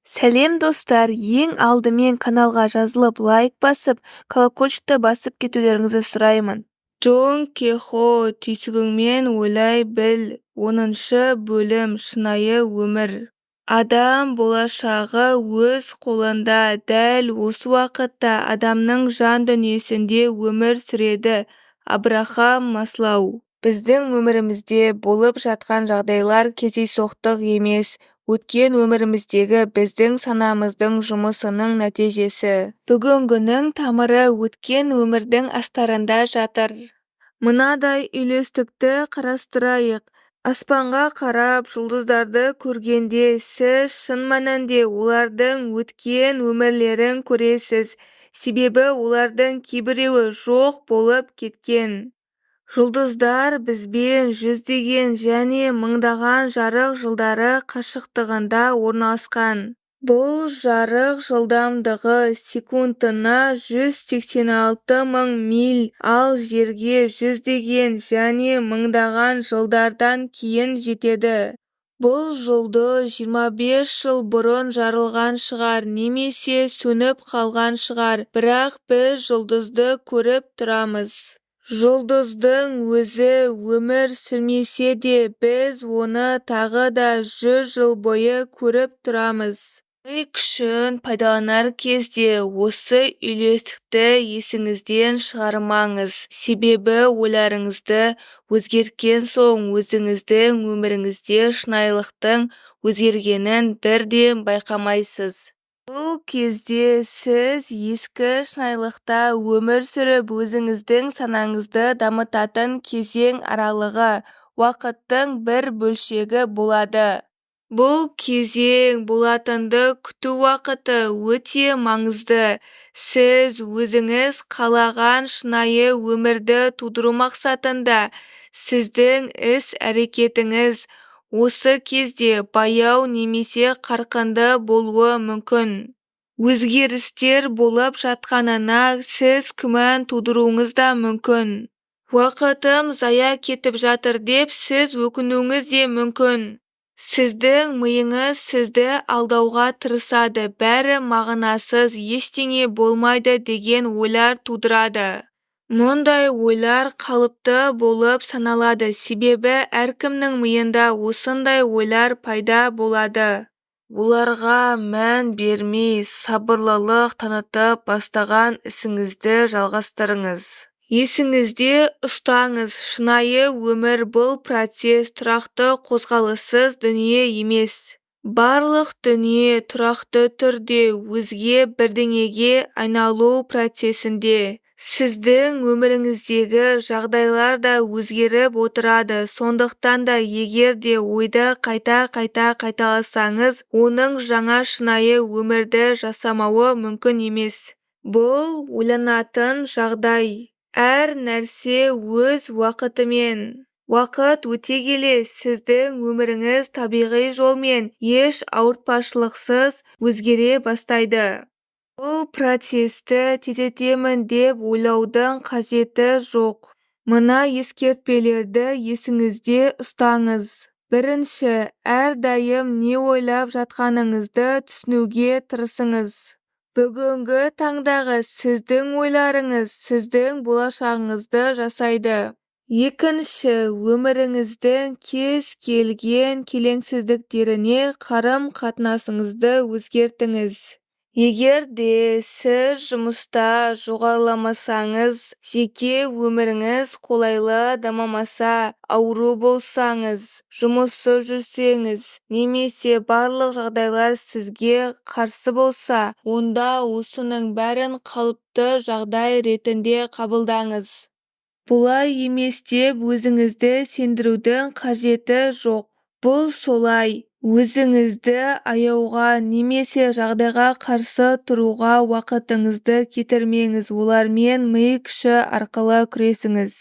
Сәлем достар, ең алдымен каналға жазылып лайк басып, колокольчикті басып кетулеріңізді сұраймын. Джон Кехо түйсігіңмен ойлай біл. 10-шы бөлім. Шынайы өмір. Адам болашағы өз қолында. Дәл осы уақытта адамның жан дүниесінде өмір сүреді. Абрахам Маслоу. Біздің өмірімізде болып жатқан жағдайлар кездейсоқтық емес, өткен өміріміздегі біздің санамыздың жұмысының нәтижесі. Бүгінгінің тамыры өткен өмірдің астарында жатыр. Мынадай үйлестікті қарастырайық. Аспанға қарап жұлдыздарды көргенде сіз шын мәнінде олардың өткен өмірлерін көресіз, себебі олардың кейбіреуі жоқ болып кеткен. Жұлдыздар бізбен жүздеген және мыңдаған жарық жылдары қашықтығында орналасқан. Бұл жарық жылдамдығы секундына 186 мың миль, ал жерге жүздеген және мыңдаған жылдардан кейін жетеді. Бұл жұлдыз 25 жыл бұрын жарылған шығар, немесе сөніп қалған шығар, бірақ біз жұлдызды көріп тұрамыз. Жұлдыздың өзі өмір сүрмесе де, біз оны тағы да 100 жыл бойы көріп тұрамыз. Ми күшін пайдаланар кезде осы үйлестікті есіңізден шығармаңыз, себебі ойларыңызды өзгерткен соң өзіңіздің өміріңізде шынайылықтың өзгергенін бірден байқамайсыз. Бұл кезде сіз ескі шынайылықта өмір сүріп өзіңіздің санаңызды дамытатын кезең аралығы, уақыттың бір бөлшегі болады. Бұл кезең болатынды күту уақыты өте маңызды. Сіз өзіңіз қалаған шынайы өмірді тудыру мақсатында сіздің іс-әрекетіңіз осы кезде баяу немесе қарқынды болуы мүмкін. Өзгерістер болып жатқанына сіз күмән тудыруыңыз да мүмкін. Уақытым зая кетіп жатыр деп сіз өкінуіңіз де мүмкін. Сіздің миыңыз сізді алдауға тырысады, бәрі мағынасыз, ештеңе болмайды деген ойлар тудырады. Мұндай ойлар қалыпты болып саналады, себебі әркімнің миында осындай ойлар пайда болады. Оларға мән бермей, сабырлылық танытып бастаған ісіңізді жалғастырыңыз. Есіңізде ұстаңыз, шынайы өмір бұл процесс, тұрақты қозғалыссыз дүние емес. Барлық дүние тұрақты түрде өзге бірдеңеге айналу процесінде. Сіздің өміріңіздегі жағдайлар да өзгеріп отырады, сондықтан да егер де ойды қайта-қайта қайталасаңыз, оның жаңа шынайы өмірді жасамауы мүмкін емес. Бұл ойланатын жағдай. Әр нәрсе өз уақытымен. Уақыт өте келе сіздің өміріңіз табиғи жолмен еш ауыртпашылықсыз өзгере бастайды. Бұл процесті тездетемін деп ойлаудың қажеті жоқ. Мына ескертпелерді есіңізде ұстаңыз. Бірінші, әрдайым не ойлап жатқаныңызды түсінуге тырысыңыз. Бүгінгі таңдағы сіздің ойларыңыз сіздің болашағыңызды жасайды. Екінші, өміріңіздің кез келген келеңсіздіктеріне қарым-қатынасыңызды өзгертіңіз. Егер де сіз жұмыста жоғарыламасаңыз, жеке өміріңіз қолайлы дамымаса, ауру болсаңыз, жұмыссыз жүрсеңіз, немесе барлық жағдайлар сізге қарсы болса, онда осының бәрін қалыпты жағдай ретінде қабылдаңыз. Бұлай емес деп өзіңізді сендірудің қажеті жоқ. Бұл солай. Өзіңізді аяуға немесе жағдайға қарсы тұруға уақытыңызды кетірмеңіз, олармен ми күші арқылы күресіңіз.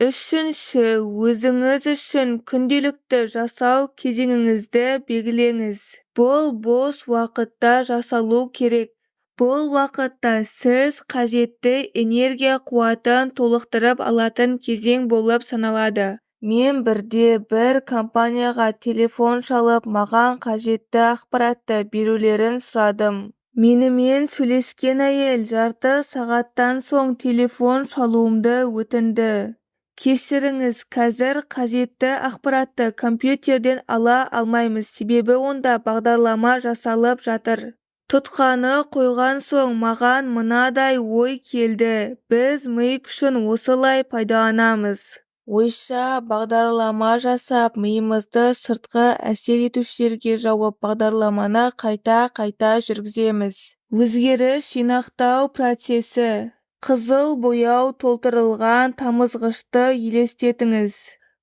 Үшінші, өзіңіз үшін күнделікті жасау кезеңіңізді белгілеңіз. Бұл бос уақытта жасалу керек. Бұл уақытта сіз қажетті энергия қуатын толықтырып алатын кезең болып саналады. Мен бірде бір компанияға телефон шалып, маған қажетті ақпаратты берулерін сұрадым. Менімен сөйлескен әйел жарты сағаттан соң телефон шалуымды өтінді. Кешіріңіз, қазір қажетті ақпаратты компьютерден ала алмаймыз, себебі онда бағдарлама жасалып жатыр. Тұтқаны қойған соң маған мынадай ой келді: біз ми күшін осылай пайдаланамыз. Ойша бағдарлама жасап, миымызды сыртқы әсер етушілерге жауып, бағдарламаны қайта-қайта жүргіземіз. Өзгеріс жинақтау процесі. Қызыл бояу толтырылған тамызғышты елестетіңіз.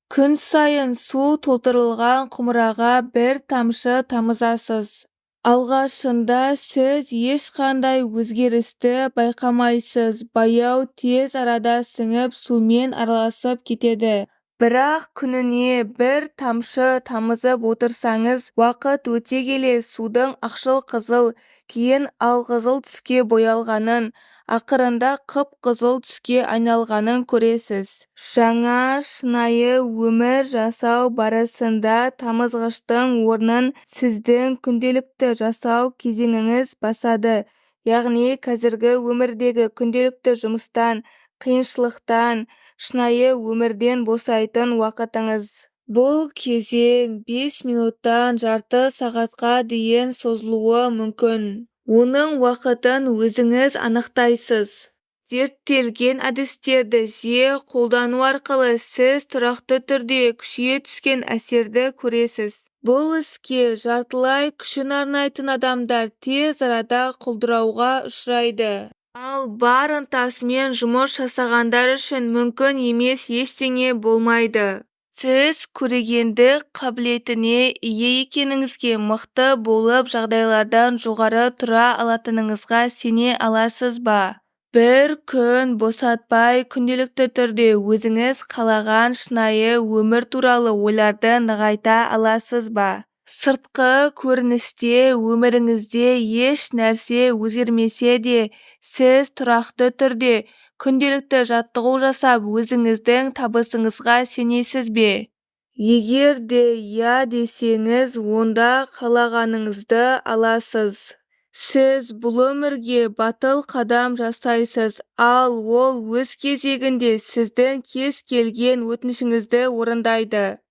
Күн сайын су толтырылған құмыраға бір тамшы тамызасыз. Алғашында сіз ешқандай өзгерісті байқамайсыз, бояу тез арада сіңіп сумен араласып кетеді. Бірақ күніне бір тамшы тамызып отырсаңыз, уақыт өте келе судың ақшыл-қызыл, кейін алқызыл түске боялғанын, ақырында қып-қызыл түске айналғанын көресіз. Жаңа шынайы өмір жасау барысында тамызғыштың орнын сіздің күнделікті жасау кезеңіңіз басады, яғни қазіргі өмірдегі күнделікті жұмыстан, қиыншылықтан, шынайы өмірден босайтын уақытыңыз. Бұл кезең 5 минуттан жарты сағатқа дейін созылуы мүмкін. Оның уақытын өзіңіз анықтайсыз. Зерттелген әдістерді жиі қолдану арқылы сіз тұрақты түрде күшейе түскен әсерді көресіз. Бұл іске жартылай күшін арнайтын адамдар тез арада құлдырауға ұшырайды. Ал бар ынтасымен жұмыс жасағандар үшін мүмкін емес ештеңе болмайды. Сіз көрегендік қабілетіне ие екеніңізге, мықты болып жағдайлардан жоғары тұра алатыныңызға сене аласыз ба? Бір күн босатпай күнделікті түрде өзіңіз қалаған шынайы өмір туралы ойларды нығайта аласыз ба? Сыртқы көріністе өміріңізде еш нәрсе өзгермесе де, сіз тұрақты түрде күнделікті жаттығу жасап, өзіңіздің табысыңызға сенесіз бе? Егер де иә десеңіз, онда қалағаныңызды аласыз. Сіз бұл өмірге батыл қадам жасайсыз, ал ол өз кезегінде сіздің кез келген өтінішіңізді орындайды.